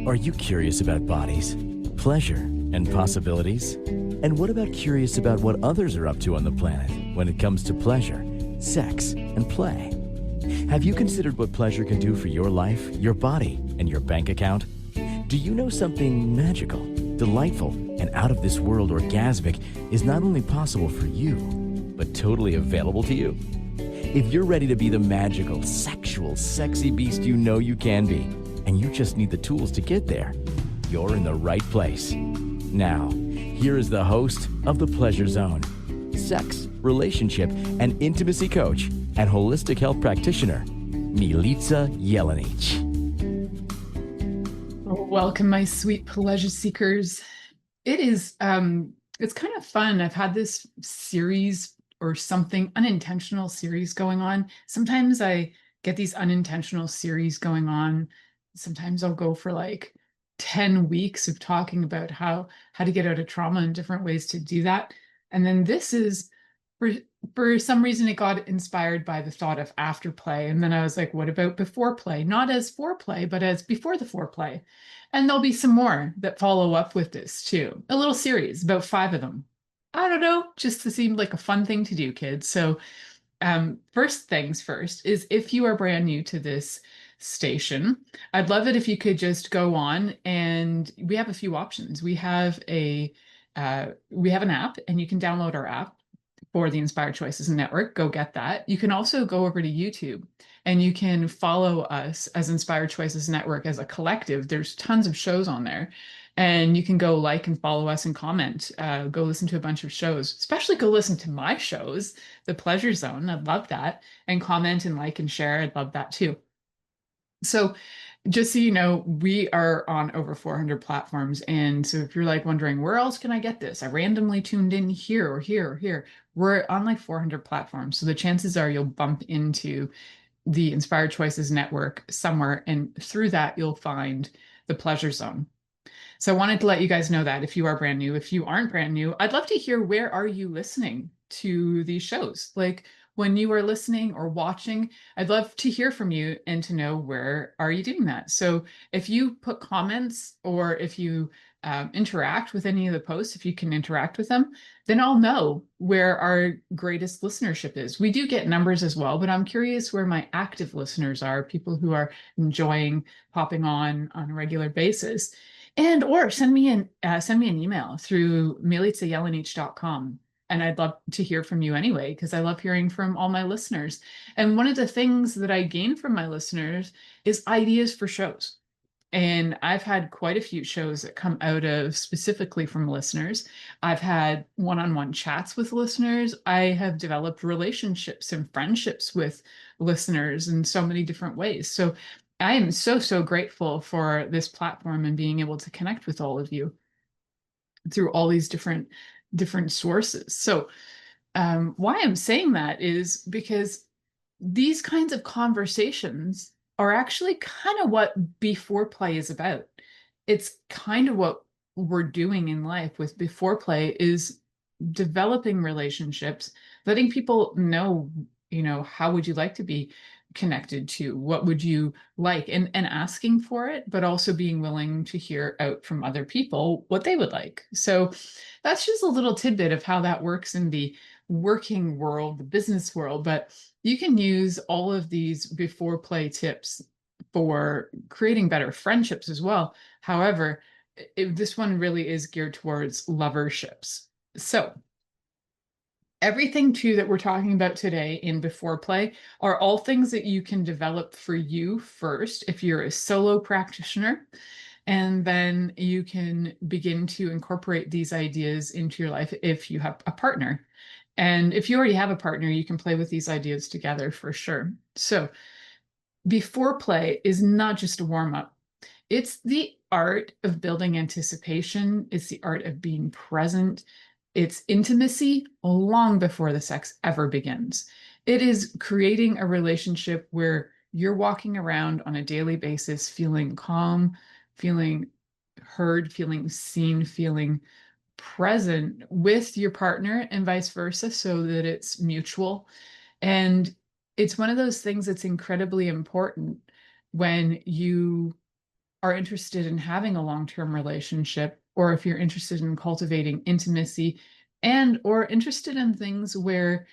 Are you curious about bodies, pleasure, and possibilities? And what about curious about what others are up to on the planet when it comes to pleasure, sex, and play? Have you considered what pleasure can do for your life, your body, and your bank account? Do you know something magical, delightful, and out of this world orgasmic is not only possible for you, but totally available to you? If you're ready to be the magical, sexual, sexy beast you know you can be, and you just need the tools to get there, you're in the right place. Now, here is the host of The Pleasure Zone, sex, relationship, and intimacy coach and holistic health practitioner, Milica Jelenic. Welcome, my sweet pleasure seekers. It's kind of fun. I've had this series or something, unintentional series going on. Sometimes I get these unintentional series going on. Sometimes I'll go for like 10 weeks of talking about how to get out of trauma and different ways to do that. And then this is, for some reason, it got inspired by the thought of afterplay. And then I was like, what about before play? Not as foreplay, but as before the foreplay. And there'll be some more that follow up with this too. A little series, about 5 of them. I don't know, just to seem like a fun thing to do, kids. So first things first is, if you are brand new to this station, I'd love it if you could just go on, and we have a few options. We have an app, and you can download our app for the Inspired Choices Network. Go get that. You can also go over to YouTube and you can follow us as Inspired Choices Network as a collective. There's tons of shows on there. And you can go like and follow us and comment. Go listen to a bunch of shows, especially go listen to my shows, The Pleasure Zone. I'd love that. And comment and like and share. I'd love that too. So just so you know, we are on over 400 platforms. And so if you're like wondering, where else can I get this? I randomly tuned in here or here or here. We're on like 400 platforms. So the chances are you'll bump into the Inspired Choices Network somewhere. And through that, you'll find the Pleasure Zone. So I wanted to let you guys know that if you are brand new. If you aren't brand new, I'd love to hear, where are you listening to these shows? Like, when you are listening or watching, I'd love to hear from you and to know, where are you doing that? So if you put comments, or if you interact with any of the posts, if you can interact with them, then I'll know where our greatest listenership is. We do get numbers as well, but I'm curious where my active listeners are, people who are enjoying popping on a regular basis. And or send me an email through milicajelenic.com. And I'd love to hear from you anyway, because I love hearing from all my listeners. And one of the things that I gain from my listeners is ideas for shows. And I've had quite a few shows that come out of specifically from listeners. I've had one-on-one chats with listeners. I have developed relationships and friendships with listeners in so many different ways. So I am so grateful for this platform and being able to connect with all of you through all these different sources. So why I'm saying that is because these kinds of conversations are actually kind of what Beforeplay is about. It's kind of what we're doing in life with Beforeplay, is developing relationships, letting people know, how would you like to be connected to, what would you like, and asking for it, but also being willing to hear out from other people what they would like. So that's just a little tidbit of how that works in the working world, the business world. But you can use all of these Beforeplay tips for creating better friendships as well. However, this one really is geared towards loverships. So everything too that we're talking about today in Beforeplay are all things that you can develop for you first if you're a solo practitioner. And then you can begin to incorporate these ideas into your life if you have a partner. And if you already have a partner, you can play with these ideas together for sure. So Beforeplay is not just a warm-up. It's the art of building anticipation. It's the art of being present. It's intimacy long before the sex ever begins. It is creating a relationship where you're walking around on a daily basis feeling calm, feeling heard, feeling seen, feeling present with your partner, and vice versa, so that it's mutual. And it's one of those things that's incredibly important when you are interested in having a long-term relationship, or if you're interested in cultivating intimacy, and or interested in things where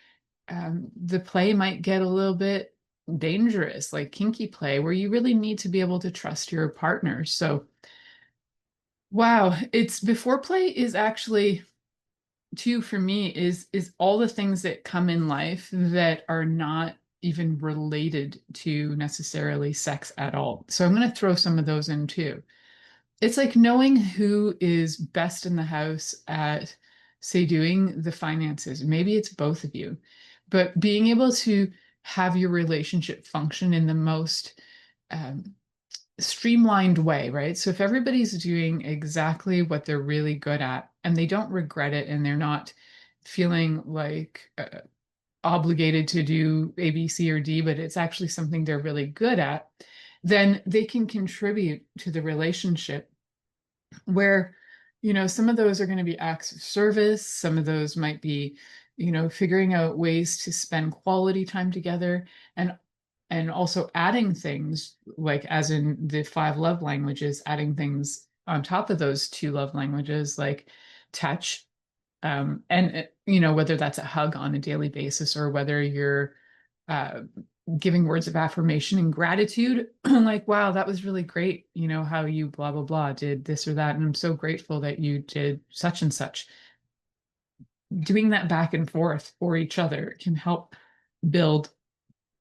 the play might get a little bit dangerous, like kinky play, where you really need to be able to trust your partner. So, wow, it's before play is actually too for me is all the things that come in life that are not even related to necessarily sex at all. So I'm going to throw some of those in too. It's like knowing who is best in the house at, say, doing the finances. Maybe it's both of you, but being able to have your relationship function in the most um, streamlined way, right? So if everybody's doing exactly what they're really good at and they don't regret it and they're not feeling like obligated to do A, B, C, or D, but it's actually something they're really good at, then they can contribute to the relationship where, some of those are going to be acts of service. Some of those might be, figuring out ways to spend quality time together, and also adding things like, as in the 5 love languages, adding things on top of those 2 love languages, like touch, and whether that's a hug on a daily basis, or whether you're uh, giving words of affirmation and gratitude, like, wow, that was really great, how you blah blah blah did this or that, and I'm so grateful that you did such and such. Doing that back and forth for each other can help build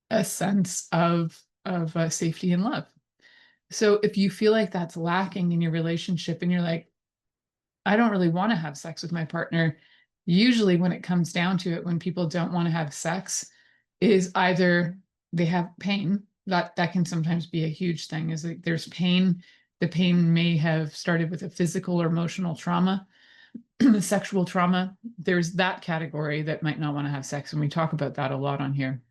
a sense of safety and love. So if you feel like that's lacking in your relationship and you're like, I don't really want to have sex with my partner, usually when it comes down to it, when people don't want to have sex, is either they have pain. That can sometimes be a huge thing, is like there's pain. The pain may have started with a physical or emotional trauma, sexual trauma. There's that category that might not want to have sex, and we talk about that a lot on here.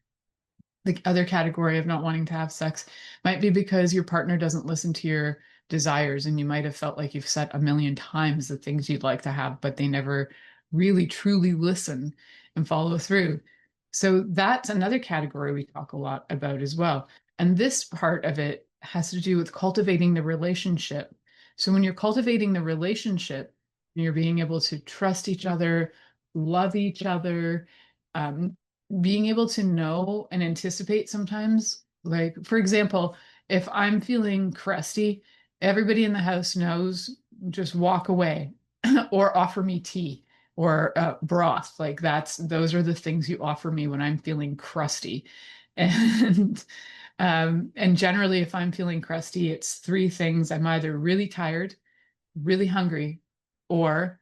The other category of not wanting to have sex might be because your partner doesn't listen to your desires, and you might have felt like you've said a million times the things you'd like to have, but they never really truly listen and follow through. So that's another category we talk a lot about as well. And this part of it has to do with cultivating the relationship. So when you're cultivating the relationship, you're being able to trust each other, love each other, um, being able to know and anticipate sometimes. Like, for example, if I'm feeling crusty, everybody in the house knows, just walk away or offer me tea or broth. Like, those are the things you offer me when I'm feeling crusty. And generally, if I'm feeling crusty, it's 3 things. I'm either really tired, really hungry, or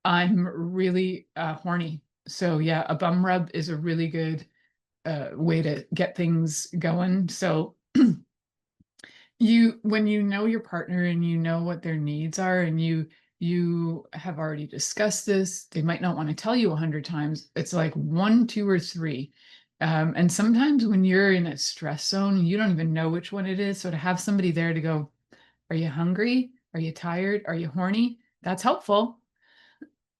I'm really horny. So yeah, a bum rub is a really good way to get things going. So when you know your partner and you know what their needs are, and you have already discussed this, they might not want to tell you 100 times. It's like 1, 2, or 3. And sometimes when you're in a stress zone, you don't even know which one it is. So to have somebody there to go, are you hungry? Are you tired? Are you horny? That's helpful.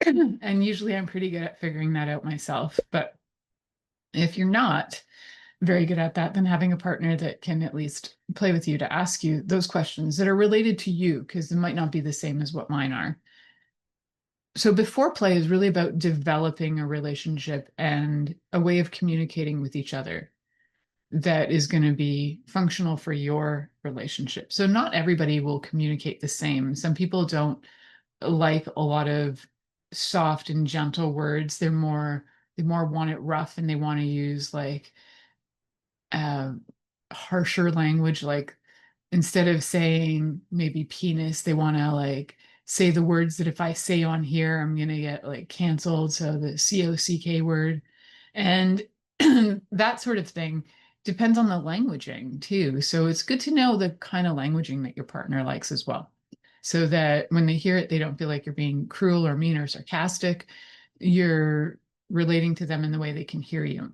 And usually I'm pretty good at figuring that out myself. But if you're not very good at that, then having a partner that can at least play with you to ask you those questions that are related to you, because they might not be the same as what mine are. So before play is really about developing a relationship and a way of communicating with each other that is going to be functional for your relationship. So not everybody will communicate the same. Some people don't like a lot of soft and gentle words. They more want it rough, and they want to use like uh, harsher language. Like, instead of saying maybe penis, they want to like say the words that if I say on here, I'm gonna get like canceled. So the COCK word, and that sort of thing depends on the languaging too. So it's good to know the kind of languaging that your partner likes as well, so that when they hear it, they don't feel like you're being cruel or mean or sarcastic. You're relating to them in the way they can hear you.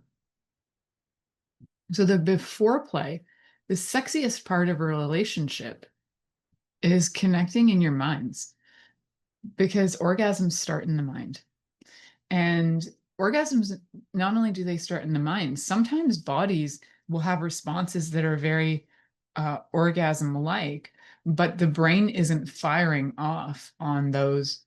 So the before play, the sexiest part of a relationship is connecting in your minds, because orgasms start in the mind. And orgasms, not only do they start in the mind, sometimes bodies will have responses that are very orgasm like, but the brain isn't firing off on those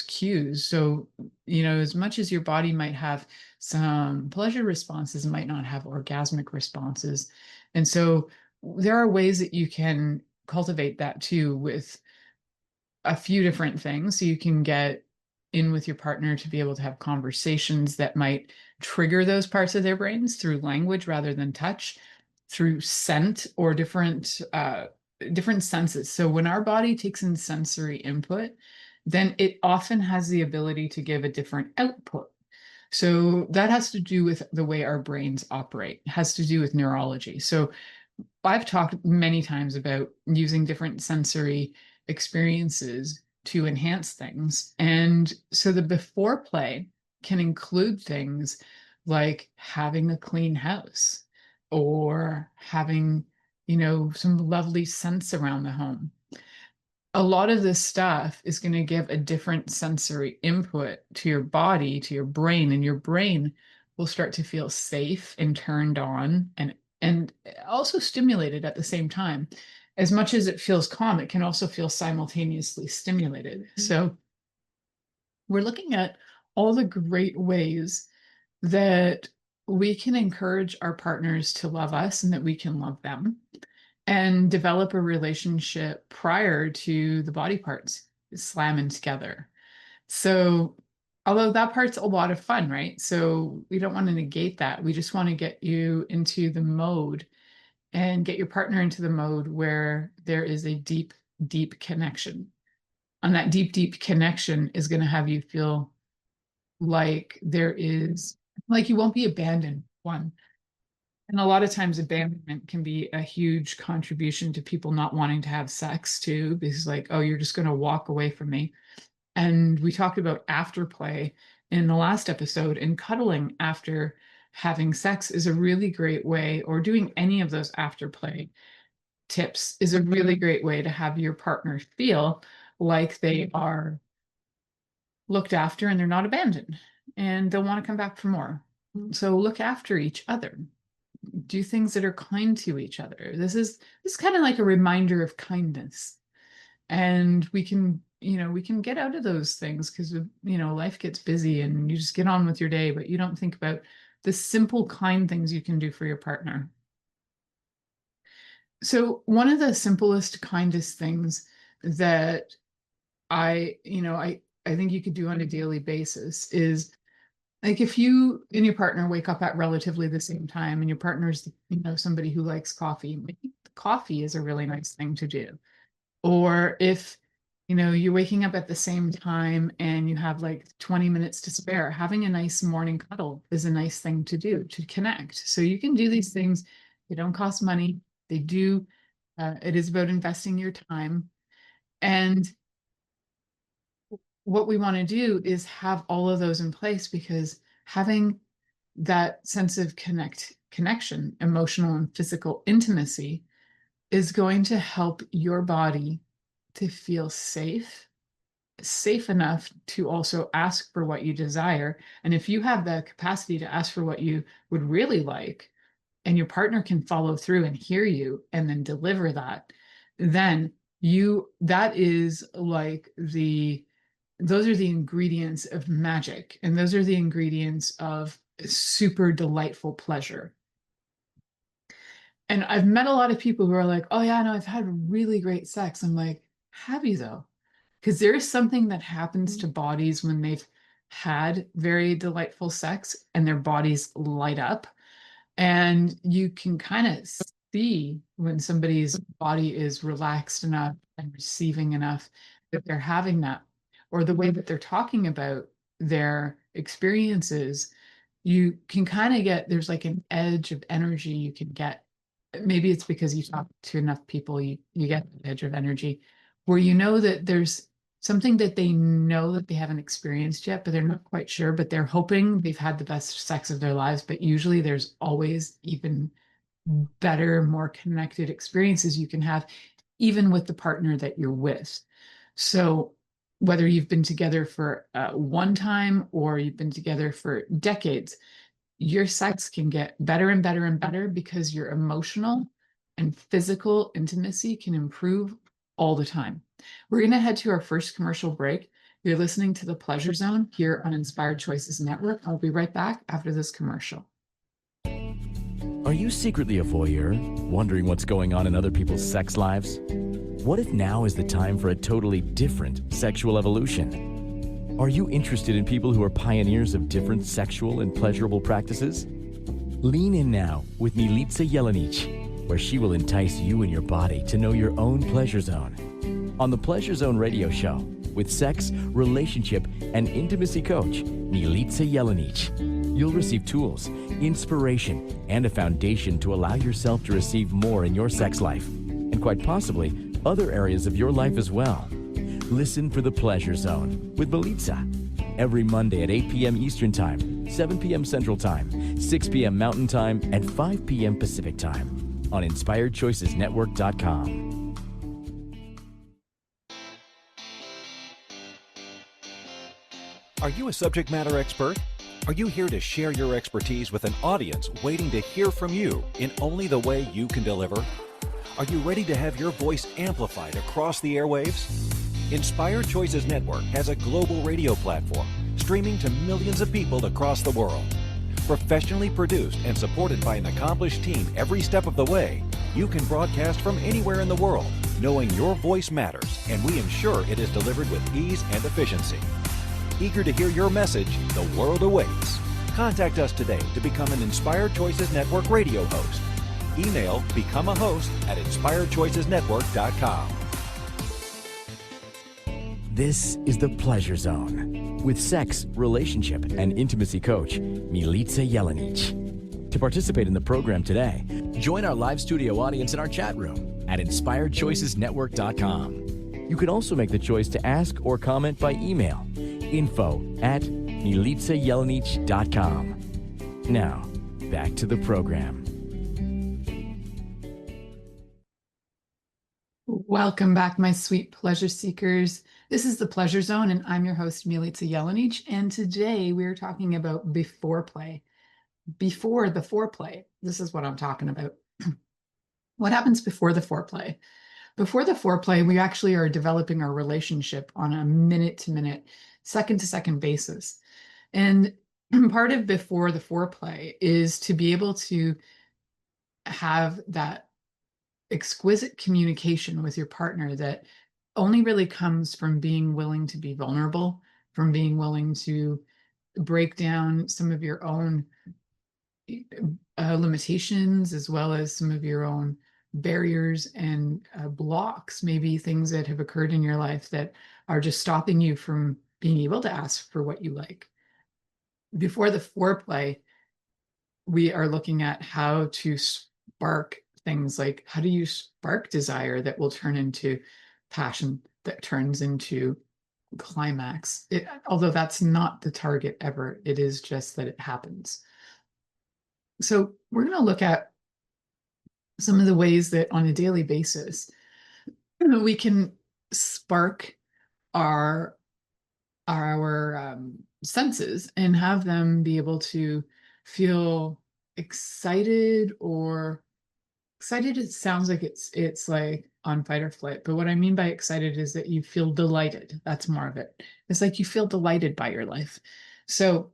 cues. So, as much as your body might have some pleasure responses, it might not have orgasmic responses. And so there are ways that you can cultivate that too with a few different things. So you can get in with your partner to be able to have conversations that might trigger those parts of their brains through language rather than touch, through scent or different senses. So when our body takes in sensory input, then it often has the ability to give a different output. So that has to do with the way our brains operate, it has to do with neurology. So I've talked many times about using different sensory experiences to enhance things. And so the before play can include things like having a clean house or having, some lovely scents around the home. A lot of this stuff is going to give a different sensory input to your body, to your brain, and your brain will start to feel safe and turned on and also stimulated at the same time. As much as it feels calm, it can also feel simultaneously stimulated. So we're looking at all the great ways that we can encourage our partners to love us and that we can love them and develop a relationship prior to the body parts slamming together. So, although that part's a lot of fun, right? So, we don't want to negate that. We just want to get you into the mode and get your partner into the mode where there is a deep, deep connection. And that deep, deep connection is going to have you feel like like you won't be abandoned, one. And a lot of times abandonment can be a huge contribution to people not wanting to have sex too, because like, oh, you're just going to walk away from me. And we talked about afterplay in the last episode, and cuddling after having sex is a really great way, or doing any of those afterplay tips is a really great way to have your partner feel like they are looked after and they're not abandoned and they'll want to come back for more. So look after each other. Do things that are kind to each other. This is kind of like a reminder of kindness. And we can get out of those things because life gets busy and you just get on with your day, but you don't think about the simple kind things you can do for your partner. So one of the simplest, kindest things that I think you could do on a daily basis is like if you and your partner wake up at relatively the same time and your partner's, somebody who likes coffee, maybe coffee is a really nice thing to do. Or if, you're waking up at the same time and you have like 20 minutes to spare, having a nice morning cuddle is a nice thing to do to connect. So you can do these things. They don't cost money. They do. It is about investing your time. And what we want to do is have all of those in place because having that sense of connection, emotional and physical intimacy is going to help your body to feel safe enough to also ask for what you desire. And if you have the capacity to ask for what you would really like, and your partner can follow through and hear you and then deliver that, then that is like those are the ingredients of magic, and those are the ingredients of super delightful pleasure. And I've met a lot of people who are like, oh yeah, no, I've had really great sex. I'm like, have you though? Because there is something that happens to bodies when they've had very delightful sex and their bodies light up. And you can kind of see when somebody's body is relaxed enough and receiving enough that they're having that, or the way that they're talking about their experiences. You can kind of get, there's like an edge of energy you can get. Maybe it's because you talk to enough people, you get the edge of energy where you know that there's something that they know that they haven't experienced yet, but they're not quite sure, but they're hoping they've had the best sex of their lives. But usually there's always even better, more connected experiences you can have, even with the partner that you're with. So whether you've been together for one time or you've been together for decades, your sex can get better and better and better because your emotional and physical intimacy can improve all the time. We're going to head to our first commercial break. You're listening to The Pleasure Zone here on Inspired Choices Network. I'll be right back after this commercial. Are you secretly a voyeur, wondering what's going on in other people's sex lives? What if now is the time for a totally different sexual evolution? Are you interested in people who are pioneers of different sexual and pleasurable practices? Lean in now with Milica Jelenic, where she will entice you and your body to know your own pleasure zone. On the Pleasure Zone radio show, with sex, relationship, and intimacy coach, Milica Jelenic, you'll receive tools, inspiration, and a foundation to allow yourself to receive more in your sex life, and quite possibly other areas of your life as well. Listen for The Pleasure Zone with Milica every Monday at 8 p.m. Eastern Time, 7 p.m. Central Time, 6 p.m. Mountain Time, and 5 p.m. Pacific Time on InspiredChoicesNetwork.com. Are you a subject matter expert? Are you here to share your expertise with an audience waiting to hear from you in only the way you can deliver? Are you ready to have your voice amplified across the airwaves? Inspired Choices Network has a global radio platform streaming to millions of people across the world. Professionally produced and supported by an accomplished team every step of the way, you can broadcast from anywhere in the world, knowing your voice matters, and we ensure it is delivered with ease and efficiency. Eager to hear your message, the world awaits. Contact us today to become an Inspired Choices Network radio host. Email become a host at inspiredchoicesnetwork.com. This is The Pleasure Zone with sex, relationship, and intimacy coach, Milica Jelenic. To participate in the program today, join our live studio audience in our chat room at inspiredchoicesnetwork.com. You can also make the choice to ask or comment by email, info@milicajelenic.com. Now, back to the program. Welcome back, my sweet pleasure seekers. This is The Pleasure Zone, and I'm your host, Milica Jelenic. And today we're talking about beforeplay. Before the foreplay, this is what I'm talking about. What happens before the foreplay? Before the foreplay, we actually are developing our relationship on a minute-to-minute, second-to-second basis. And part of before the foreplay is to be able to have that exquisite communication with your partner that only really comes from being willing to be vulnerable, from being willing to break down some of your own limitations, as well as some of your own barriers and blocks, maybe things that have occurred in your life that are just stopping you from being able to ask for what you like. Before the foreplay, we are looking at how to spark things like, how do you spark desire that will turn into passion, that turns into climax? Although that's not the target ever, it is just that it happens. So we're going to look at some of the ways that on a daily basis we can spark our senses and have them be able to feel excited. Or excited, it sounds like it's like on fight or flight, but what I mean by excited is that you feel delighted. That's more of it. It's like you feel delighted by your life. So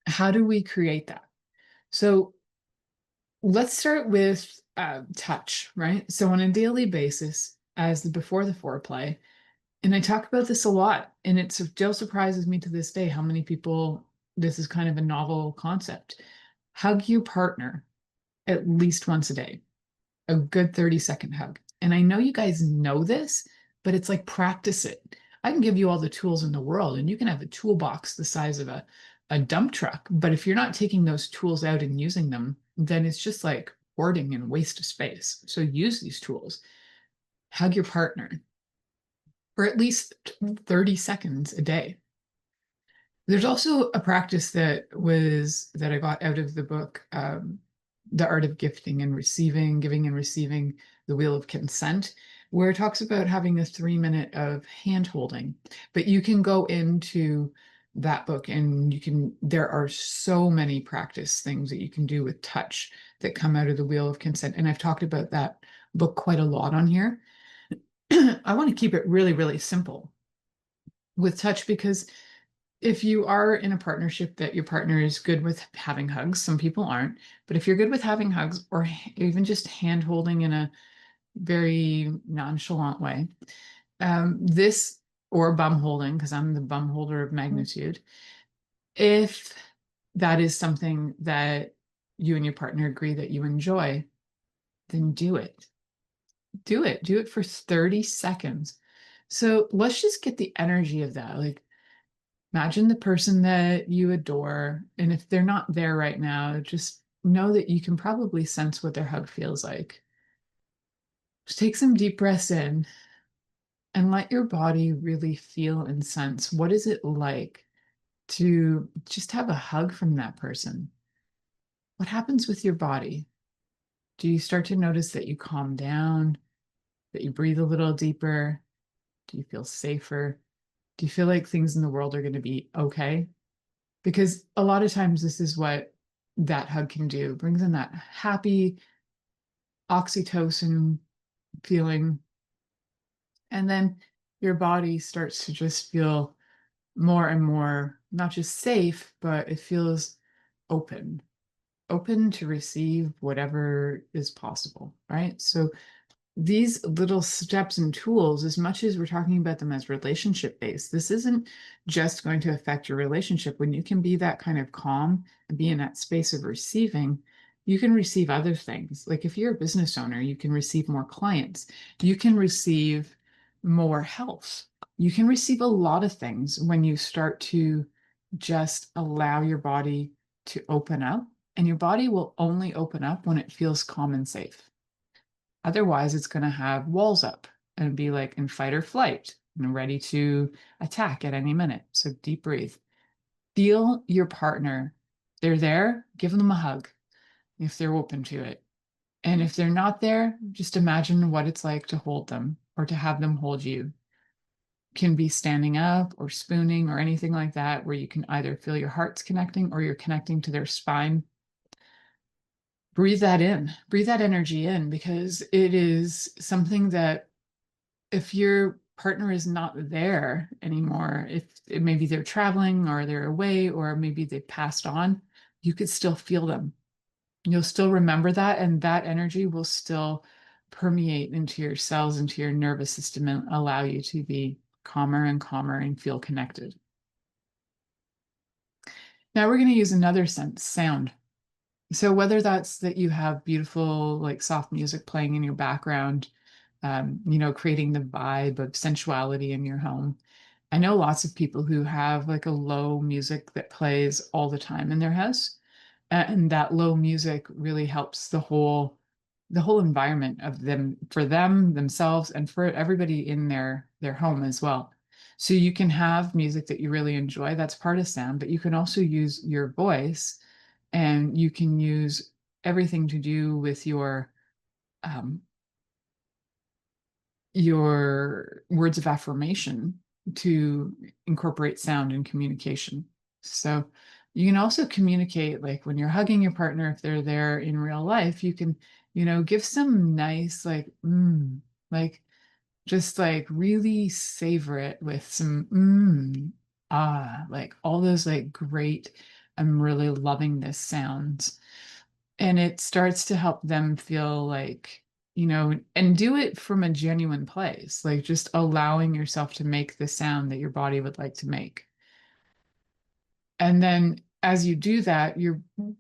how do we create that? So let's start with touch, right? So on a daily basis, before the foreplay, and I talk about this a lot, and it still surprises me to this day how many people, this is kind of a novel concept. Hug your partner at least once a day, a good 30-second hug. And I know you guys know this, but it's like, practice it. I can give you all the tools in the world, and you can have a toolbox the size of a dump truck. But if you're not taking those tools out and using them, then it's just like hoarding and waste of space. So use these tools. Hug your partner for at least 30 seconds a day. There's also a practice that I got out of the book, The Art of Giving and Receiving, The Wheel of Consent, where it talks about having a 3 minute of hand holding. But you can go into that book and there are so many practice things that you can do with touch that come out of The Wheel of Consent. And I've talked about that book quite a lot on here. I want to keep it really, really simple with touch, because if you are in a partnership that your partner is good with having hugs, some people aren't, but if you're good with having hugs or even just hand holding in a very nonchalant way, this or bum holding, because I'm the bum holder of magnitude, if that is something that you and your partner agree that you enjoy, then do it. Do it. Do it for 30 seconds. So let's just get the energy of that. Like, imagine the person that you adore, and if they're not there right now, just know that you can probably sense what their hug feels like. Just take some deep breaths in and let your body really feel and sense what is it like to just have a hug from that person. What happens with your body? Do you start to notice that you calm down, that you breathe a little deeper? Do you feel safer? Do you feel like things in the world are going to be okay? Because a lot of times this is what that hug can do. It brings in that happy oxytocin feeling. And then your body starts to just feel more and more, not just safe, but it feels open, open to receive whatever is possible, right? So these little steps and tools, as much as we're talking about them as relationship based, this isn't just going to affect your relationship. When you can be that kind of calm and be in that space of receiving, you can receive other things. Like if you're a business owner, you can receive more clients, you can receive more health, you can receive a lot of things when you start to just allow your body to open up. And your body will only open up when it feels calm and safe. Otherwise, it's going to have walls up and be like in fight or flight and ready to attack at any minute. So deep breathe. Feel your partner. They're there, give them a hug if they're open to it. And if they're not there, just imagine what it's like to hold them or to have them hold you. Can be standing up or spooning or anything like that, where you can either feel your heart's connecting or you're connecting to their spine. Breathe that in, breathe that energy in, because it is something that if your partner is not there anymore, if maybe they're traveling or they're away or maybe they passed on, you could still feel them. You'll still remember that, and that energy will still permeate into your cells, into your nervous system, and allow you to be calmer and calmer and feel connected. Now we're going to use another sense, sound. So whether that's that you have beautiful, like soft music playing in your background, creating the vibe of sensuality in your home. I know lots of people who have like a low music that plays all the time in their house, and that low music really helps the whole environment of them, for them, themselves, and for everybody in their home as well. So you can have music that you really enjoy, that's part of sound, but you can also use your voice, and you can use everything to do with um, your words of affirmation to incorporate sound in communication. So you can also communicate, like when you're hugging your partner, if they're there in real life, you can, give some nice, like, like just like really savor it with some, like all those like great, I'm really loving this sounds. And it starts to help them feel like, and do it from a genuine place, like just allowing yourself to make the sound that your body would like to make. And then as you do that,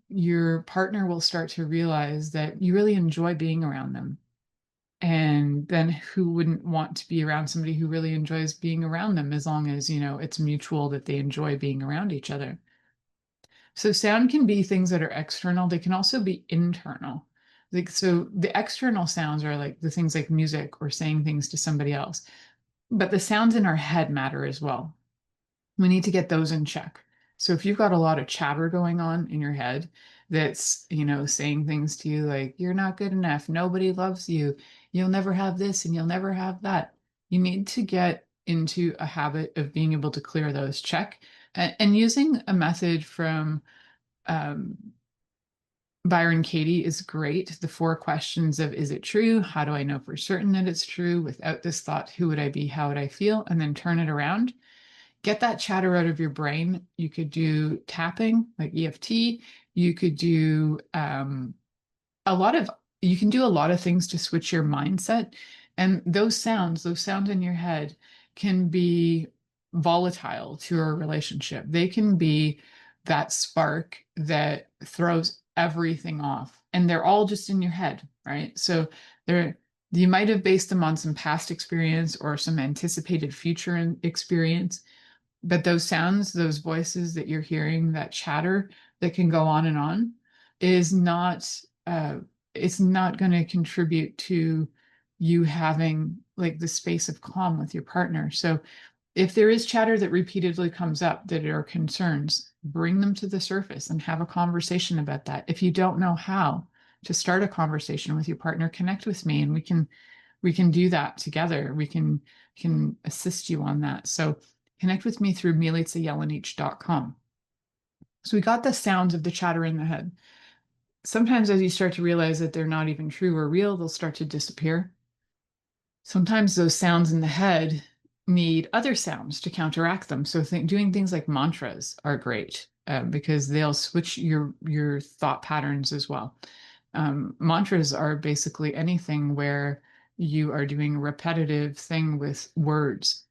your partner will start to realize that you really enjoy being around them. And then who wouldn't want to be around somebody who really enjoys being around them, as long as, it's mutual that they enjoy being around each other. So sound can be things that are external. They can also be internal. Like, so the external sounds are like the things like music or saying things to somebody else. But the sounds in our head matter as well. We need to get those in check. So if you've got a lot of chatter going on in your head that's, saying things to you like, you're not good enough, nobody loves you, you'll never have this and you'll never have that. You need to get into a habit of being able to clear those, check, and using a method from um, Byron Katie is great. The 4 questions of, is it true? How do I know for certain that it's true? Without this thought, who would I be? How would I feel? And then turn it around. Get that chatter out of your brain. You could do tapping like EFT. You could do you can do a lot of things to switch your mindset. And those sounds in your head can be volatile to a relationship. They can be that spark that throws everything off. And they're all just in your head, right? So you might have based them on some past experience or some anticipated future experience. But those sounds, those voices that you're hearing, that chatter that can go on and on, is not it's not going to contribute to you having like the space of calm with your partner. So if there is chatter that repeatedly comes up that are concerns, bring them to the surface and have a conversation about that. If you don't know how to start a conversation with your partner, connect with me and we can do that together. We can assist you on that. So connect with me through milicajelenic.com. So we got the sounds of the chatter in the head. Sometimes as you start to realize that they're not even true or real, they'll start to disappear. Sometimes those sounds in the head need other sounds to counteract them. So doing things like mantras are great because they'll switch your thought patterns as well. Mantras are basically anything where you are doing a repetitive thing with words.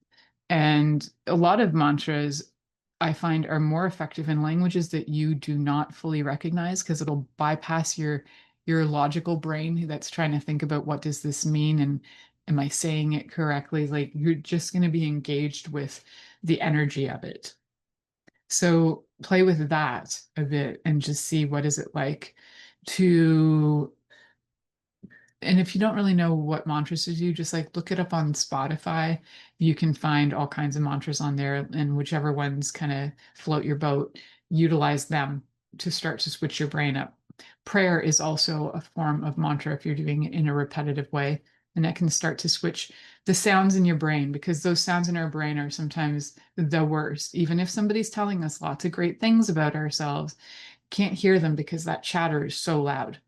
And a lot of mantras I find are more effective in languages that you do not fully recognize because it'll bypass your logical brain that's trying to think about what does this mean and am I saying it correctly? Like you're just going to be engaged with the energy of it. So play with that a bit and just see what is it like to, and if you don't really know what mantras to do, just like look it up on Spotify. You can find all kinds of mantras on there, and whichever ones kind of float your boat, utilize them to start to switch your brain up. Prayer is also a form of mantra if you're doing it in a repetitive way, and that can start to switch the sounds in your brain because those sounds in our brain are sometimes the worst. Even if somebody's telling us lots of great things about ourselves, can't hear them because that chatter is so loud.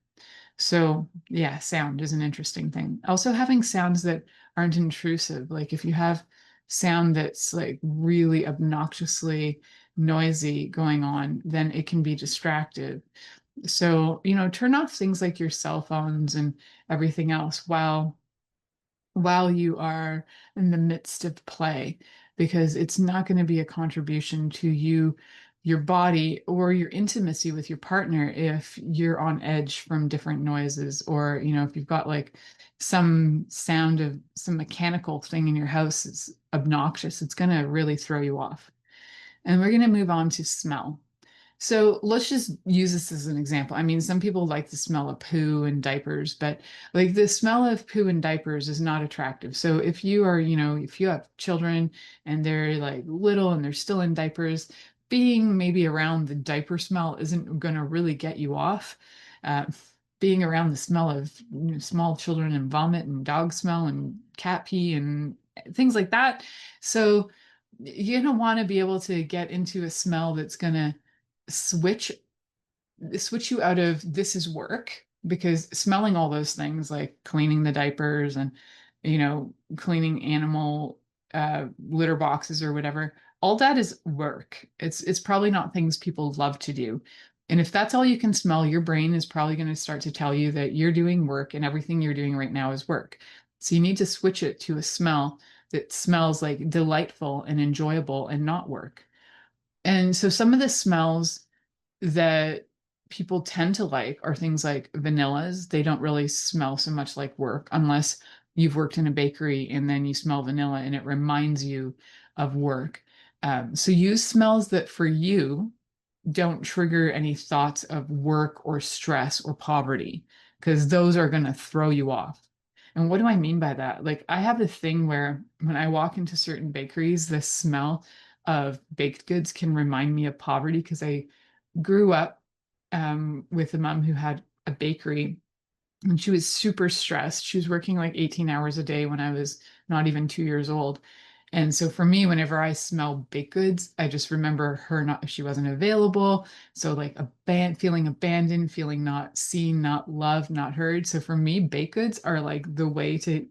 So yeah, sound is an interesting thing. Also having sounds that aren't intrusive. Like if you have sound that's like really obnoxiously noisy going on, then it can be distracted. So, turn off things like your cell phones and everything else while you are in the midst of play, because it's not going to be a contribution to your body or your intimacy with your partner if you're on edge from different noises, or if you've got like some sound of some mechanical thing in your house is obnoxious, it's going to really throw you off. And we're going to move on to smell. So let's just use this as an example. I mean, some people like the smell of poo and diapers, but like the smell of poo and diapers is not attractive. So if you are, if you have children and they're like little and they're still in diapers, being maybe around the diaper smell isn't going to really get you off. Uh, Being around the smell of small children and vomit and dog smell and cat pee and things like that. So you're going to want to be able to get into a smell that's going to switch you out of this is work, because smelling all those things like cleaning the diapers and cleaning animal litter boxes or whatever, all that is work. It's probably not things people love to do. And if that's all you can smell, your brain is probably going to start to tell you that you're doing work and everything you're doing right now is work. So you need to switch it to a smell that smells like delightful and enjoyable and not work. And so some of the smells that people tend to like are things like vanillas. They don't really smell so much like work unless you've worked in a bakery and then you smell vanilla and it reminds you of work. So use smells that for you don't trigger any thoughts of work or stress or poverty, because those are going to throw you off. And what do I mean by that? Like I have a thing where when I walk into certain bakeries, the smell of baked goods can remind me of poverty, because I grew up with a mom who had a bakery and she was super stressed. She was working like 18 hours a day when I was not even 2 years old. And so for me, whenever I smell baked goods, I just remember her not, she wasn't available. So like feeling abandoned, feeling not seen, not loved, not heard. So for me, baked goods are like the way to,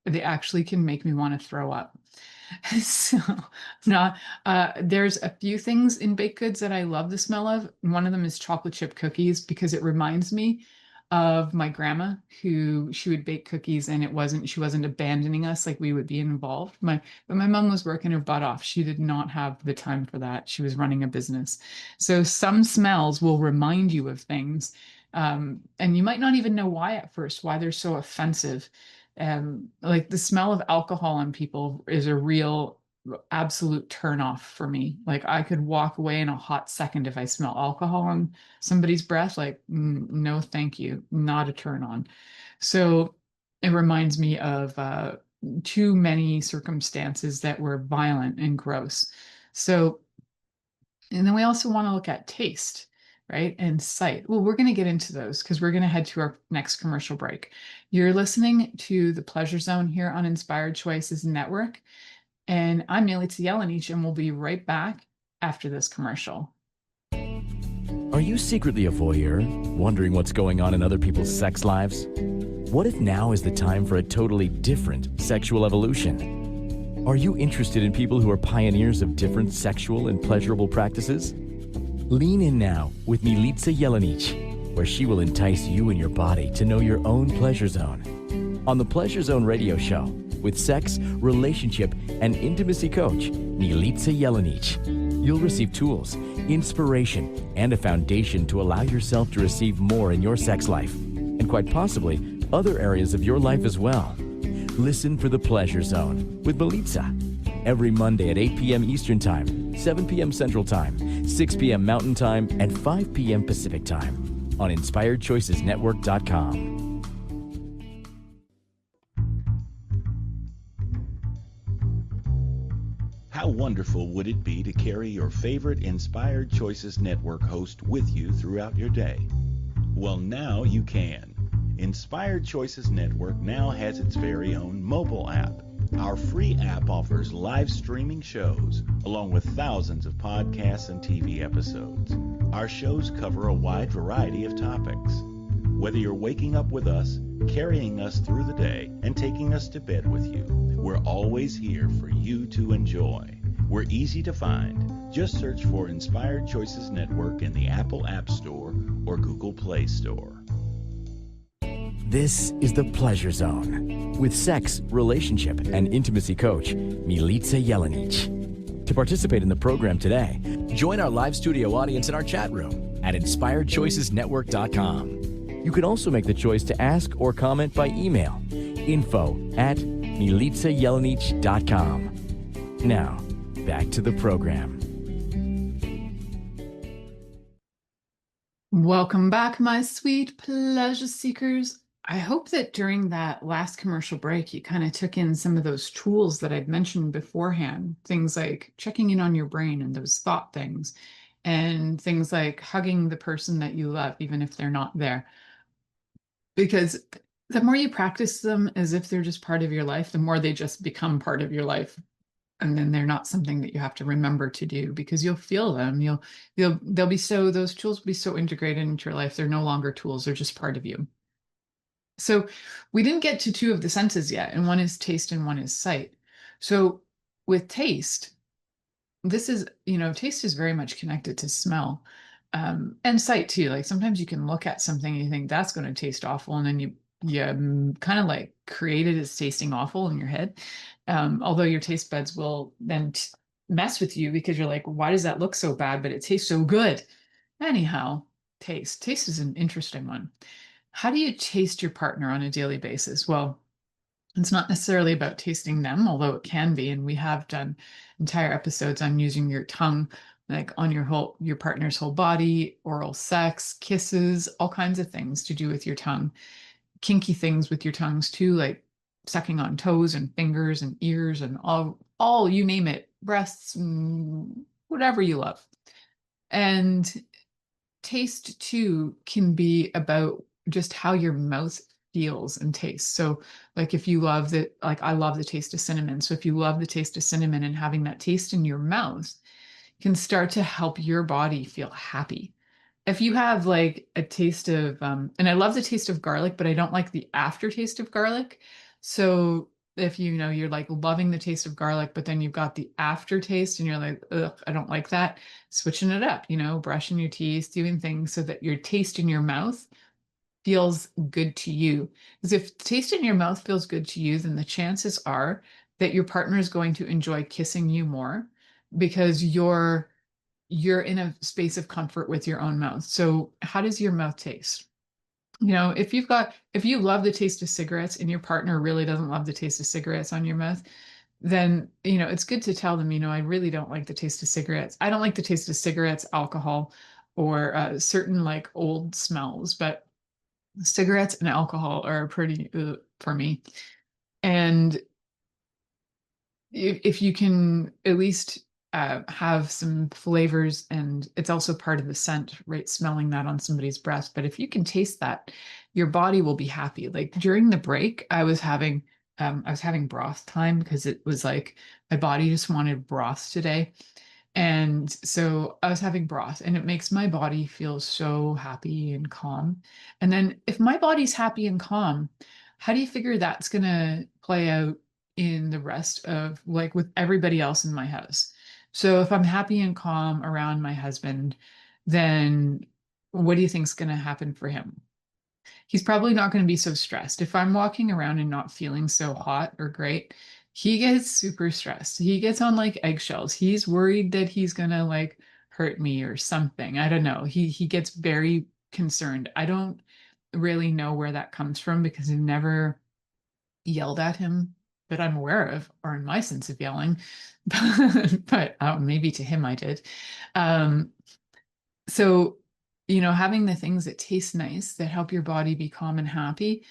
they actually can make me want to throw up. So not there's a few things in baked goods that I love the smell of. One of them is chocolate chip cookies because it reminds me of my grandma who she would bake cookies and she wasn't abandoning us, like we would be involved. But my mom was working her butt off. She did not have the time for that. She was running a business. So some smells will remind you of things. And you might not even know why at first, why they're so offensive. Like the smell of alcohol on people is a real absolute turn off for me. Like I could walk away in a hot second if I smell alcohol on somebody's breath. Like, no, thank you, not a turn on. So it reminds me of too many circumstances that were violent and gross. So, and then we also want to look at taste, right? And sight. Well, we're going to get into those because we're going to head to our next commercial break. You're listening to the Pleasure Zone here on Inspired Choices Network. And I'm Milica Jelenic, and we'll be right back after this commercial. Are you secretly a voyeur, wondering what's going on in other people's sex lives? What if now is the time for a totally different sexual evolution? Are you interested in people who are pioneers of different sexual and pleasurable practices? Lean in now with Milica Jelenic, where she will entice you and your body to know your own pleasure zone. On the Pleasure Zone radio show, with sex, relationship, and intimacy coach, Milica Jelenic, you'll receive tools, inspiration, and a foundation to allow yourself to receive more in your sex life, and quite possibly other areas of your life as well. Listen for the Pleasure Zone with Milica every Monday at 8 p.m. Eastern Time, 7 p.m. Central Time, 6 p.m. Mountain Time, and 5 p.m. Pacific Time on InspiredChoicesNetwork.com. How wonderful would it be to carry your favorite Inspired Choices Network host with you throughout your day? Well, now you can. Inspired Choices Network now has its very own mobile app. Our free app offers live streaming shows, along with thousands of podcasts and TV episodes. Our shows cover a wide variety of topics. Whether you're waking up with us, carrying us through the day, and taking us to bed with you, we're always here for you to enjoy. We're easy to find. Just search for Inspired Choices Network in the Apple App Store or Google Play Store. This is the Pleasure Zone with sex, relationship, and intimacy coach, Milica Jelenic. To participate in the program today, join our live studio audience in our chat room at InspiredChoicesNetwork.com. You can also make the choice to ask or comment by email, info@milicajelenic.com. Now, back to the program. Welcome back, my sweet pleasure seekers. I hope that during that last commercial break, you kind of took in some of those tools that I'd mentioned beforehand, things like checking in on your brain and those thought things, and things like hugging the person that you love, even if they're not there. Because the more you practice them as if they're just part of your life, the more they just become part of your life. And then they're not something that you have to remember to do because you'll feel them. Those tools will be so integrated into your life. They're no longer tools. They're just part of you. So we didn't get to two of the senses yet, and one is taste and one is sight. So with taste, taste is very much connected to smell, and sight too. Like sometimes you can look at something and you think that's going to taste awful, and then you kind of like create it as tasting awful in your head. Although your taste buds will then mess with you because you're like, why does that look so bad, but it tastes so good? Anyhow, taste is an interesting one. How do you taste your partner on a daily basis? Well, it's not necessarily about tasting them, although it can be. And we have done entire episodes on using your tongue, like on your partner's whole body, oral sex, kisses, all kinds of things to do with your tongue. Kinky things with your tongues too, like sucking on toes and fingers and ears and all you name it, breasts, whatever you love. And taste too can be about just how your mouth feels and tastes. So like if you love the, like I love the taste of cinnamon. So if you love the taste of cinnamon and having that taste in your mouth can start to help your body feel happy. If you have like a taste of, and I love the taste of garlic, but I don't like the aftertaste of garlic. So if you know you're like loving the taste of garlic, but then you've got the aftertaste and you're like, ugh, I don't like that, switching it up, brushing your teeth, doing things so that your taste in your mouth feels good to you. Because if taste in your mouth feels good to you, then the chances are that your partner is going to enjoy kissing you more because you're in a space of comfort with your own mouth. So how does your mouth taste? If you love the taste of cigarettes and your partner really doesn't love the taste of cigarettes on your mouth, then, it's good to tell them, I really don't like the taste of cigarettes. I don't like the taste of cigarettes, alcohol, or certain like old smells, but cigarettes and alcohol are pretty for me. And if you can at least have some flavors, and it's also part of the scent, right? Smelling that on somebody's breath. But if you can taste that, your body will be happy. Like during the break, I was having broth time because it was like my body just wanted broth today. And so I was having broth, and it makes my body feel so happy and calm. And then if my body's happy and calm, how do you figure that's going to play out in the rest of like with everybody else in my house? So if I'm happy and calm around my husband, then what do you think's going to happen for him? He's probably not going to be so stressed. If I'm walking around and not feeling so hot or great, he gets super stressed. He gets on like eggshells. He's worried that he's going to like hurt me or something. I don't know. He gets very concerned. I don't really know where that comes from because I've never yelled at him that I'm aware of, or in my sense of yelling, but maybe to him I did. Um, so, having the things that taste nice that help your body be calm and happy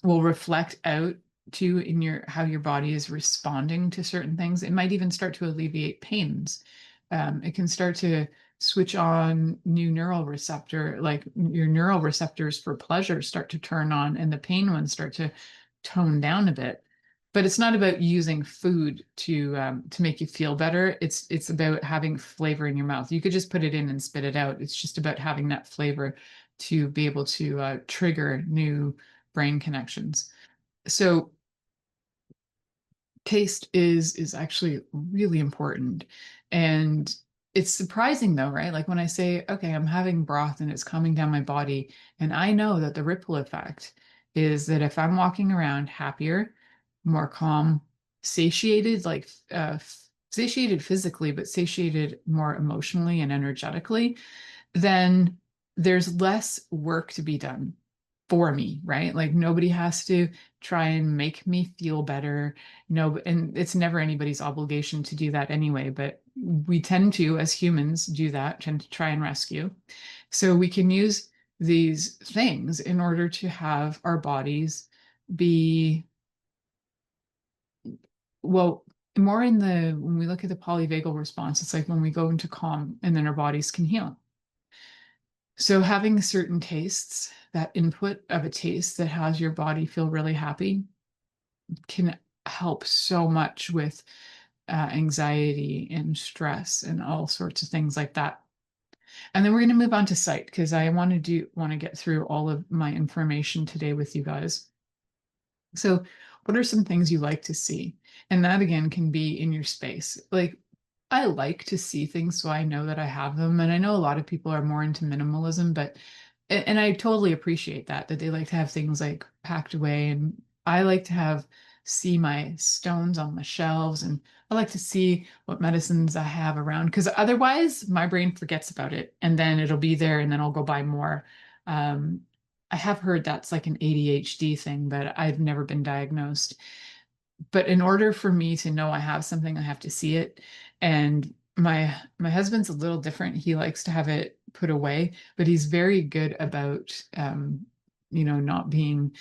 will reflect out to in your how your body is responding to certain things. It might even start to alleviate pains. It can start to switch on new neural receptor, like your neural receptors for pleasure start to turn on, and the pain ones start to tone down a bit. But it's not about using food to make you feel better. It's about having flavor in your mouth. You could just put it in and spit it out. It's just about having that flavor to be able to trigger new brain connections. So taste is actually really important. And it's surprising though, right? Like when I say, okay, I'm having broth and it's coming down my body, and I know that the ripple effect is that if I'm walking around happier, more calm, satiated, like satiated physically, but satiated more emotionally and energetically, then there's less work to be done for me, right? Like nobody has to try and make me feel better. No, and it's never anybody's obligation to do that anyway, but we tend to, as humans, do that, tend to try and rescue. So we can use these things in order to have our bodies be, well, more in the, when we look at the polyvagal response, it's like when we go into calm and then our bodies can heal. So having certain tastes, that input of a taste that has your body feel really happy can help so much with anxiety and stress and all sorts of things like that. And then we're going to move on to sight because I want to get through all of my information today with you guys. So what are some things you like to see? And that again can be in your space. Like I like to see things so I know that I have them. And I know a lot of people are more into minimalism, but and I totally appreciate that they like to have things like packed away. And I like to see my stones on the shelves, and I like to see what medicines I have around because otherwise my brain forgets about it and then it'll be there and then I'll go buy more. Um, I have heard that's like an ADHD thing, but I've never been diagnosed. But in order for me to know I have something, I have to see it. And my husband's a little different. He likes to have it put away, but he's very good about not being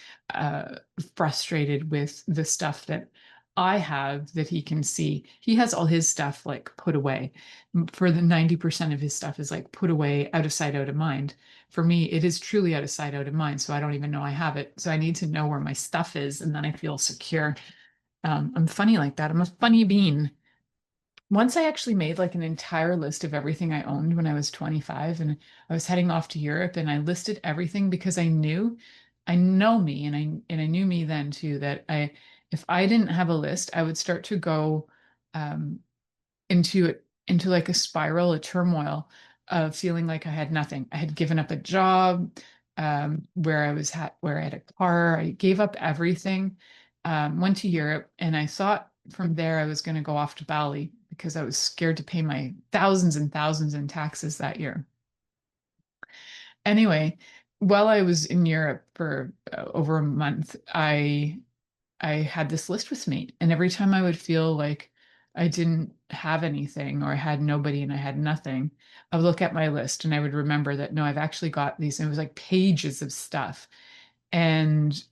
frustrated with the stuff that I have that he can see. He has all his stuff like put away. For the 90% of his stuff is like put away, out of sight, out of mind. For me, it is truly out of sight, out of mind. So I don't even know I have it. So I need to know where my stuff is, and then I feel secure. I'm funny like that. I'm a funny bean. Once I actually made like an entire list of everything I owned when I was 25, and I was heading off to Europe, and I listed everything because I know me, and I knew me then too, that if I didn't have a list, I would start to go um, into like a spiral, a turmoil of feeling like I had nothing. I had given up a job where I had a car. I gave up everything, went to Europe, and I thought from there I was going to go off to Bali because I was scared to pay my thousands and thousands in taxes that year. Anyway, while I was in Europe for over a month, I had this list with me, and every time I would feel like I didn't have anything or I had nobody and I had nothing, I would look at my list and I would remember that no, I've actually got these. And it was like pages of stuff. And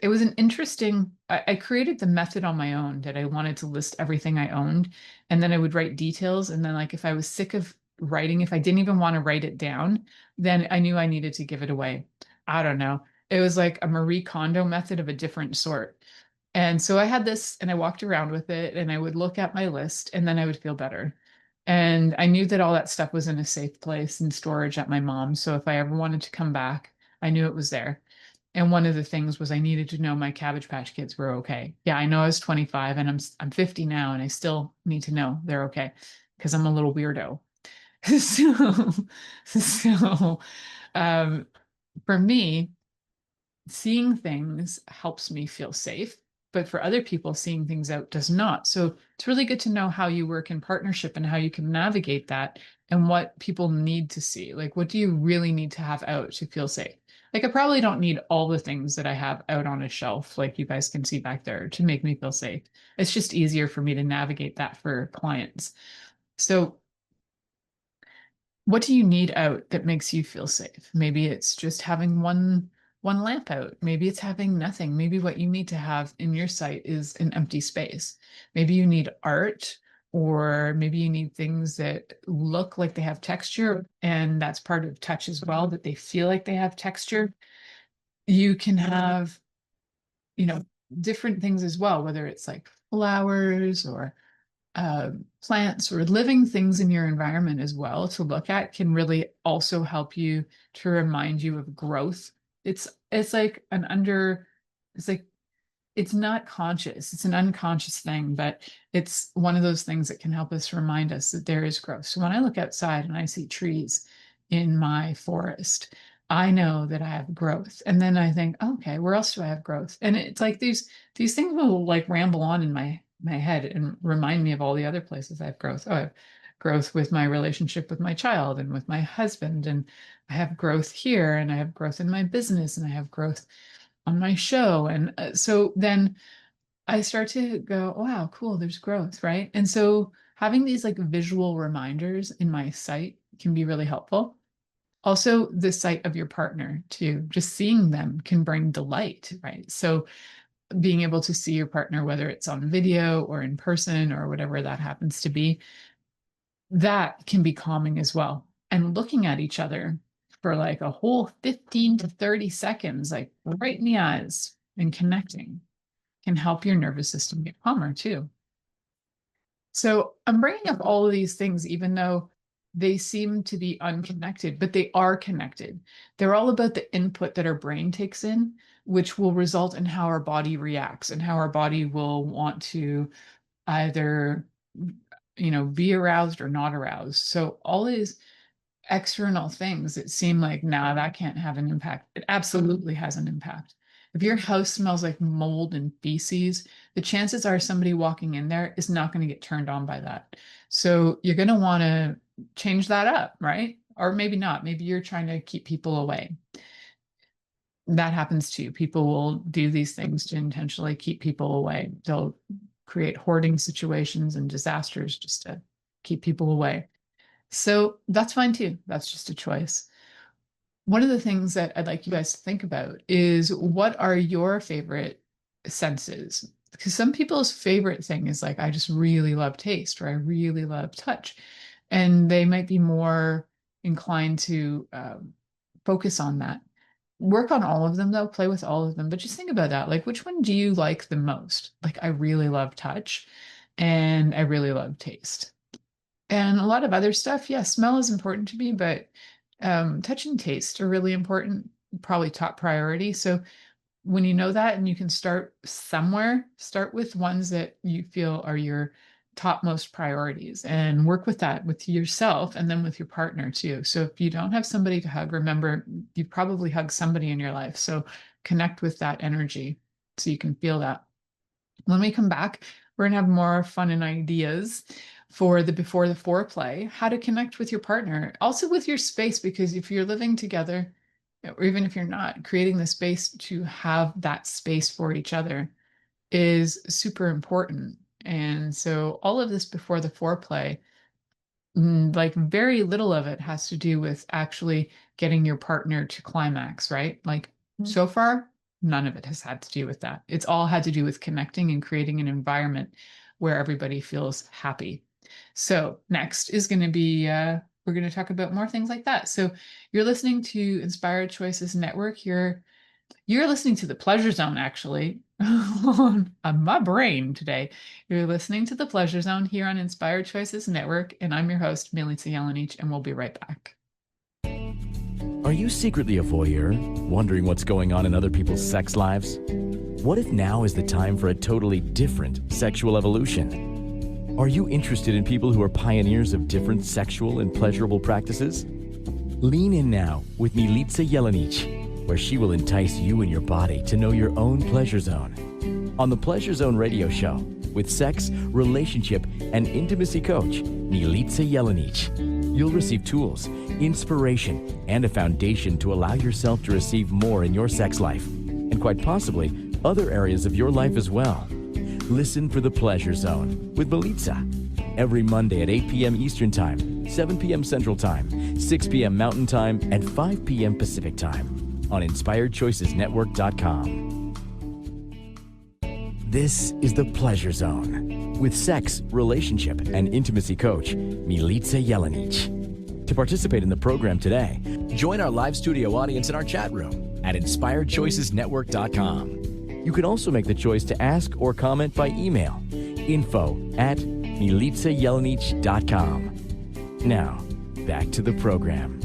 it was an interesting, I created the method on my own that I wanted to list everything I owned. And then I would write details. And then, like, if I was sick of writing, if I didn't even want to write it down, then I knew I needed to give it away. I don't know. It was like a Marie Kondo method of a different sort. And so I had this and I walked around with it, and I would look at my list and then I would feel better. And I knew that all that stuff was in a safe place in storage at my mom's. So if I ever wanted to come back, I knew it was there. And one of the things was I needed to know my Cabbage Patch Kids were okay. Yeah, I know I was 25 and I'm 50 now, and I still need to know they're okay because I'm a little weirdo. So um, for me, seeing things helps me feel safe, but for other people, seeing things out does not. So it's really good to know how you work in partnership and how you can navigate that, and what people need to see. Like, what do you really need to have out to feel safe? Like, I probably don't need all the things that I have out on a shelf, like you guys can see back there, to make me feel safe. It's just easier for me to navigate that for clients. So what do you need out that makes you feel safe? Maybe it's just having one lamp out. Maybe it's having nothing. Maybe what you need to have in your site is an empty space. Maybe you need art, or maybe you need things that look like they have texture, and that's part of touch as well, that they feel like they have texture. You can have, you know, different things as well, whether it's like flowers or plants or living things in your environment as well to look at, can really also help you to remind you of growth. It's like it's like, it's not conscious, it's an unconscious thing, but it's one of those things that can help us remind us that there is growth. So when I look outside and I see trees in my forest, I know that I have growth. And then I think, okay, where else do I have growth? And it's like these things will like ramble on in my head and remind me of all the other places I have growth. Oh, I have growth with my relationship with my child and with my husband, and I have growth here, and I have growth in my business, and I have growth on my show. And so then I start to go, wow, cool, there's growth, right? And so having these like visual reminders in my site can be really helpful. Also, the sight of your partner too, just seeing them can bring delight, right? So being able to see your partner, whether it's on video or in person or whatever that happens to be, that can be calming as well. And looking at each other for like a whole 15 to 30 seconds, like right in the eyes, and connecting can help your nervous system get calmer too. So I'm bringing up all of these things, even though they seem to be unconnected, but they are connected. They're all about the input that our brain takes in, which will result in how our body reacts and how our body will want to either, be aroused or not aroused. So all these external things that seem like, nah, that can't have an impact. It absolutely has an impact. If your house smells like mold and feces, the chances are somebody walking in there is not going to get turned on by that. So you're going to want to change that up, right? Or maybe not. Maybe you're trying to keep people away. That happens too. People will do these things to intentionally keep people away. They'll create hoarding situations and disasters just to keep people away. So that's fine too. That's just a choice. One of the things that I'd like you guys to think about is, what are your favorite senses? Because some people's favorite thing is like, I just really love taste, or I really love touch. And they might be more inclined to focus on that. Work on all of them though, play with all of them, but just think about that. Like, which one do you like the most? Like, I really love touch and I really love taste. And a lot of other stuff, yeah, smell is important to me, but touch and taste are really important, probably top priority. So when you know that and you can start somewhere, start with ones that you feel are your topmost priorities and work with that with yourself and then with your partner too. So if you don't have somebody to hug, remember you probably hugged somebody in your life. So connect with that energy so you can feel that. When we come back, we're going to have more fun and ideas for the before the foreplay, how to connect with your partner, also with your space, because if you're living together, or even if you're not, creating the space to have that space for each other is super important. And so all of this before the foreplay, like very little of it has to do with actually getting your partner to climax, right? Like so far, none of it has had to do with that. It's all had to do with connecting and creating an environment where everybody feels happy. So next is going to be, we're going to talk about more things like that. So you're listening to Inspired Choices Network. You're listening to the Pleasure Zone, actually, on my brain today. You're listening to the Pleasure Zone here on Inspired Choices Network, and I'm your host, Milica Jelenic, and we'll be right back. Are you secretly a voyeur, wondering what's going on in other people's sex lives? What if now is the time for a totally different sexual evolution? Are you interested in people who are pioneers of different sexual and pleasurable practices? Lean in now with Milica Jelenic, where she will entice you and your body to know your own pleasure zone. On the Pleasure Zone radio show, with sex, relationship, and intimacy coach, Milica Jelenic, you'll receive tools, inspiration, and a foundation to allow yourself to receive more in your sex life, and quite possibly other areas of your life as well. Listen for the Pleasure Zone with Milica every Monday at 8 p.m. Eastern Time, 7 p.m. Central Time, 6 p.m. Mountain Time, and 5 p.m. Pacific Time on InspiredChoicesNetwork.com. This is the Pleasure Zone with sex, relationship, and intimacy coach, Milica Jelenic. To participate in the program today, join our live studio audience in our chat room at InspiredChoicesNetwork.com. You can also make the choice to ask or comment by email, info@MilicaJelenic.com. Now, back to the program.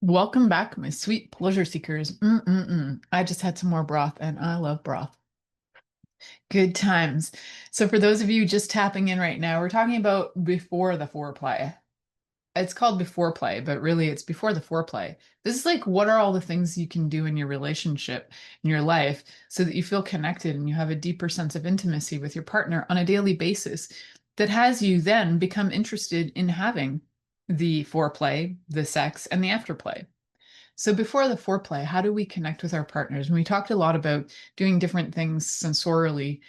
Welcome back, my sweet pleasure seekers. I just had some more broth, and I love broth. Good times. So for those of you just tapping in right now, we're talking about before the foreplay. It's called Beforeplay, but really it's before the foreplay. This is like, what are all the things you can do in your relationship, in your life, so that you feel connected and you have a deeper sense of intimacy with your partner on a daily basis that has you then become interested in having the foreplay, the sex, and the afterplay. So before the foreplay, how do we connect with our partners? And we talked a lot about doing different things sensorially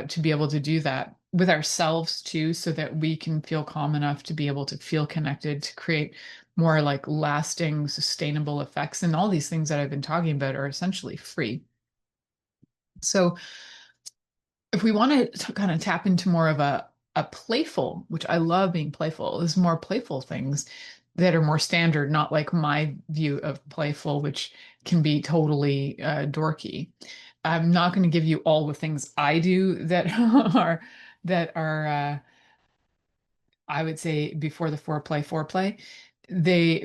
to be able to do that with ourselves too, so that we can feel calm enough to be able to feel connected, to create more like lasting, sustainable effects. And all these things that I've been talking about are essentially free. So if we want to kind of tap into more of a playful, which I love being playful, is more playful things that are more standard, not like my view of playful, which can be totally dorky. I'm not going to give you all the things I do that are I would say before the foreplay.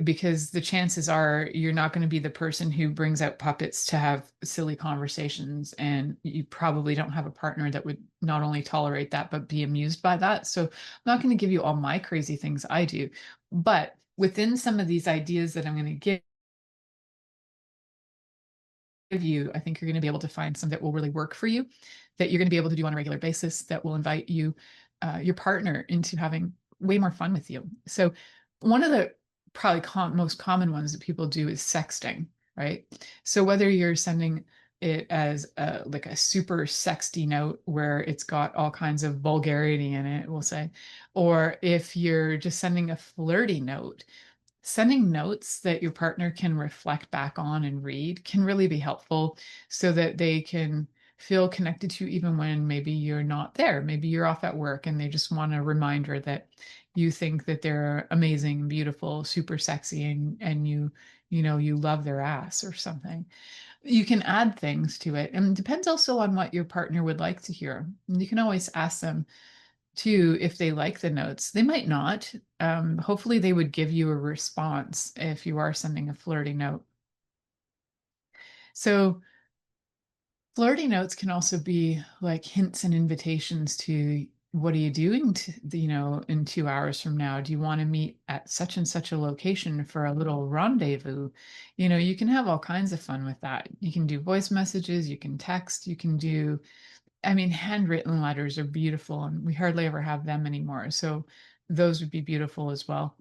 Because the chances are you're not going to be the person who brings out puppets to have silly conversations, and you probably don't have a partner that would not only tolerate that but be amused by that. So I'm not going to give you all my crazy things I do, but within some of these ideas that I'm going to give you, I think you're going to be able to find some that will really work for you, that you're going to be able to do on a regular basis, that will invite you, your partner, into having way more fun with you. So one of the probably most common ones that people do is sexting, right? So whether you're sending it as like a super sexy note where it's got all kinds of vulgarity in it, we'll say, or if you're just sending a flirty note, sending notes that your partner can reflect back on and read can really be helpful so that they can feel connected to you even when maybe you're not there. Maybe you're off at work and they just want a reminder that you think that they're amazing, beautiful, super sexy, and you love their ass or something. You can add things to it. And it depends also on what your partner would like to hear. And you can always ask them too if they like the notes. They might not. Hopefully, they would give you a response if you are sending a flirty note. So, flirty notes can also be like hints and invitations to what are you doing in 2 hours from now? Do you want to meet at such and such a location for a little rendezvous? You can have all kinds of fun with that. You can do voice messages, you can text, you can do, I mean, handwritten letters are beautiful and we hardly ever have them anymore. So those would be beautiful as well.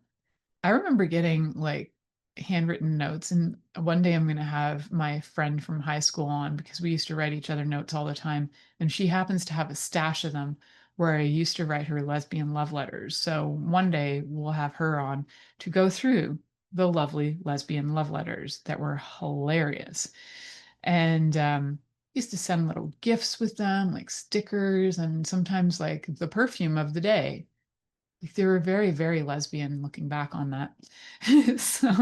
I remember getting like handwritten notes, and one day I'm going to have my friend from high school on because we used to write each other notes all the time. And she happens to have a stash of them where I used to write her lesbian love letters. So one day we'll have her on to go through the lovely lesbian love letters that were hilarious. And used to send little gifts with them, like stickers, and sometimes like the perfume of the day. Like they were very, very lesbian looking back on that. So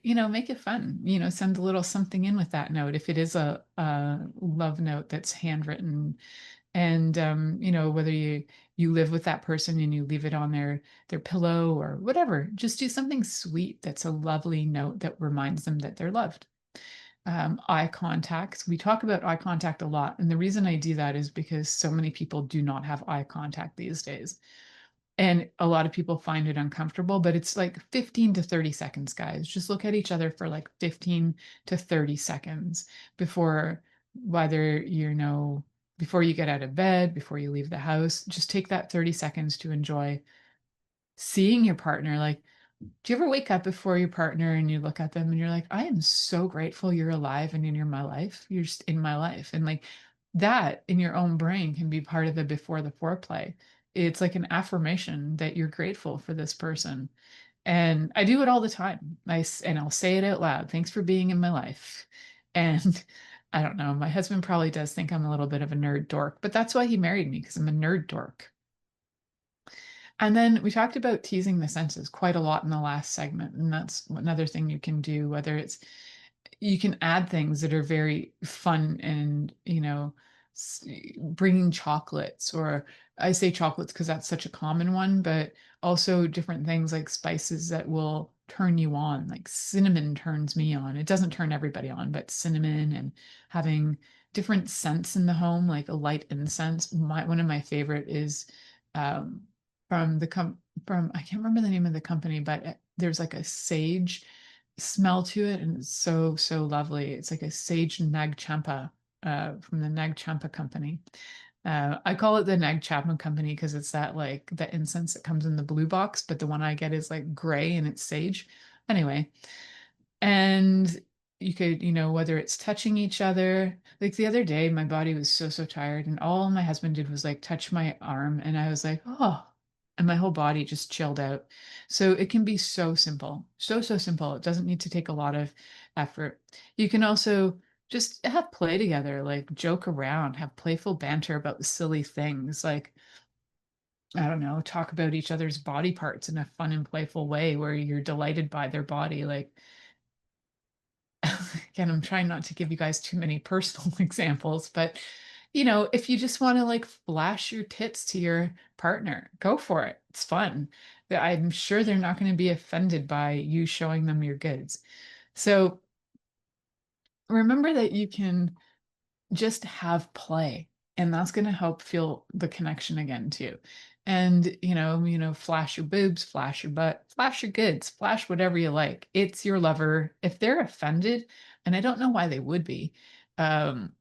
make it fun. Send a little something in with that note if it is a love note that's handwritten. And whether you live with that person and you leave it on their pillow or whatever, just do something sweet that's a lovely note that reminds them that they're loved. Eye contact. We talk about eye contact a lot. And the reason I do that is because so many people do not have eye contact these days. And a lot of people find it uncomfortable, but it's like 15 to 30 seconds, guys. Just look at each other for like 15 to 30 seconds before whether before you get out of bed, before you leave the house. Just take that 30 seconds to enjoy seeing your partner. Like, do you ever wake up before your partner and you look at them and you're like, I am so grateful you're alive and in my life. You're just in my life. And like that in your own brain can be part of the before the foreplay. It's like an affirmation that you're grateful for this person. And I do it all the time. And I'll say it out loud. Thanks for being in my life. And I don't know, my husband probably does think I'm a little bit of a nerd dork, but that's why he married me, because I'm a nerd dork. And then we talked about teasing the senses quite a lot in the last segment. And that's another thing you can do, whether it's you can add things that are very fun and, bringing chocolates, or I say chocolates because that's such a common one, but also different things like spices that will turn you on. Like cinnamon turns me on. It doesn't turn everybody on, but cinnamon and having different scents in the home, like a light incense. One of my favorite is um, from I can't remember the name of the company, but there's like a sage smell to it, and it's so so lovely. It's like a sage nag champa from the Nag Champa company. I call it the Nag Champa company because it's that like the incense that comes in the blue box, but the one I get is like gray and it's sage. Anyway, and you could, whether it's touching each other. Like the other day, my body was so, so tired, and all my husband did was like touch my arm, and I was like, oh, and my whole body just chilled out. So it can be so simple, so, so simple. It doesn't need to take a lot of effort. You can also just have play together, like joke around, have playful banter about silly things. Like, I don't know, talk about each other's body parts in a fun and playful way where you're delighted by their body. Like, again, I'm trying not to give you guys too many personal examples, but if you just want to like flash your tits to your partner, go for it. It's fun. I'm sure they're not going to be offended by you showing them your goods. So remember that you can just have play, and that's going to help feel the connection again too. And flash your boobs, flash your butt, flash your goods, flash whatever you like. It's your lover. If they're offended, and I don't know why they would be, um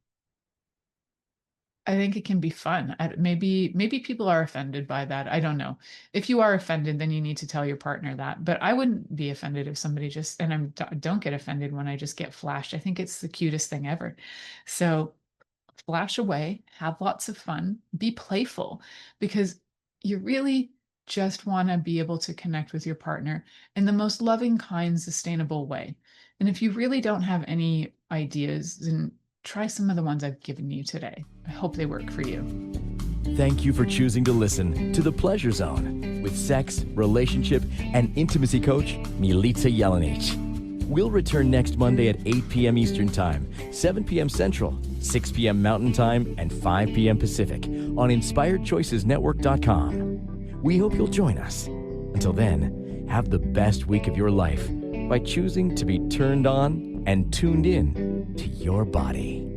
I think it can be fun. Maybe people are offended by that. I don't know. If you are offended, then you need to tell your partner that. But I wouldn't be offended if somebody just, and I don't get offended when I just get flashed. I think it's the cutest thing ever. So flash away, have lots of fun, be playful, because you really just want to be able to connect with your partner in the most loving, kind, sustainable way. And if you really don't have any ideas, then try some of the ones I've given you today. I hope they work for you. Thank you for choosing to listen to The Pleasure Zone with sex, relationship, and intimacy coach, Milica Jelenic. We'll return next Monday at 8 p.m. Eastern Time, 7 p.m. Central, 6 p.m. Mountain Time, and 5 p.m. Pacific on InspiredChoicesNetwork.com. We hope you'll join us. Until then, have the best week of your life by choosing to be turned on and tuned in to your body.